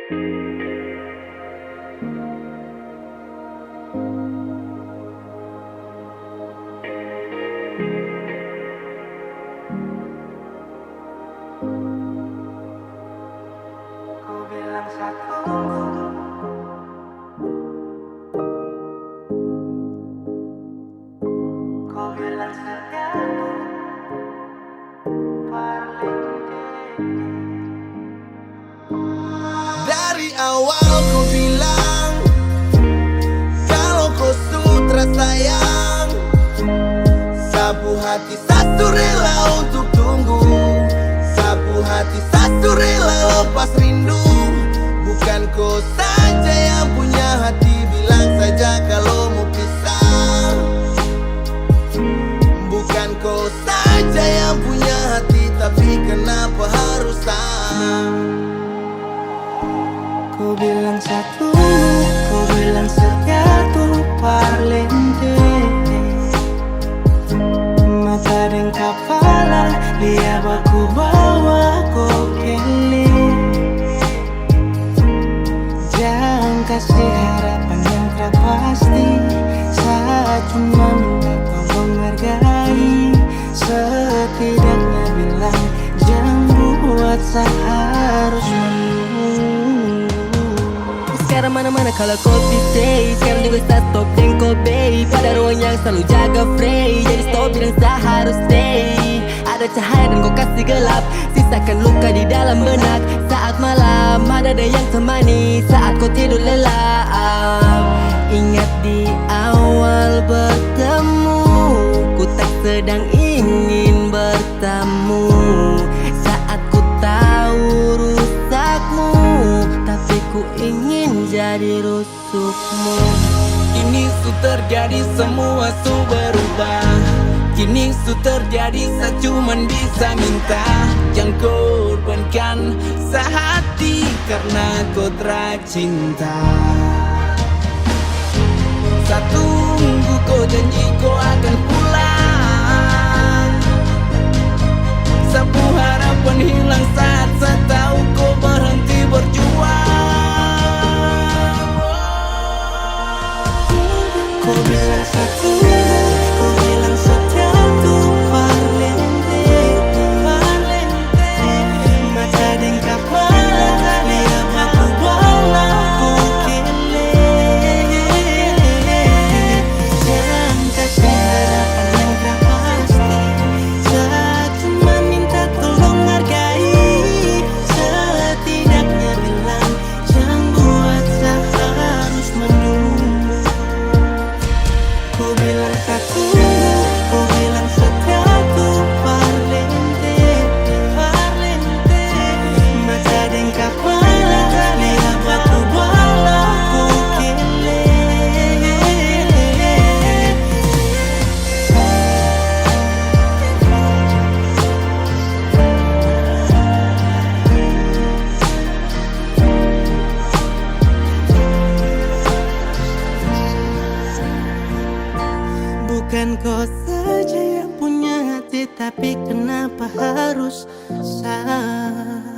Ku bilang satu, kau bilang satu, Dari awal ku bilang kalau kau sutra sayang, sapu hati satu rela untuk tunggu, sapu hati satu rela lepas rindu. Bukan kau saja yang punya hati, bilang saja kalau mau pisah. Bukan kau saja yang punya hati, tapi kenapa harus kau bilang satu, kau bilang satu parlente. Mata dan kepala, lihat aku bawa kau kele. Jangan kasih harapan yang tak pasti, saya cuma minta kau menghargai. Setidaknya bilang jangan buat saya harus menunggu. Sekarang mana-mana kalau kau stay, sekarang juga start stop dan kau bay. Pada ruang yang selalu jaga free, jadi stop bilang saya harus stay. Ada cahaya dan kau kasih gelap, sisakan luka di dalam benak. Saat malam ada yang temani, saat kau tidur lelap. Ingat di awal bertemu, ku tak sedang ingin bertamu. Saat ku tahu rusakmu, tapi ku ingin jadi rusukmu. Kini su terjadi, semua su berubah. Kini su terjadi, saya cuman bisa minta jangan korbankan sehati karena kau tercinta. Saya tunggu kau janji kau akan pulang. Sapu harapan hilang saat saya tahu kau berhenti berjuang. Kau bilang satu, kau bilang satu parlente. Mata dan kepala, lihat aku bawa kau kele. Jangan kasih harapan yang tak pasti, saya cuma minta tolong hargai. Setidaknya bilang jangan buat saya harus menunggu. Kau bilang satu, kau bilang satu parlente. Mata dan kepala, lihat aku bawa kau kele. Bukan kau saja yang punya hati, tapi kenapa harus saya?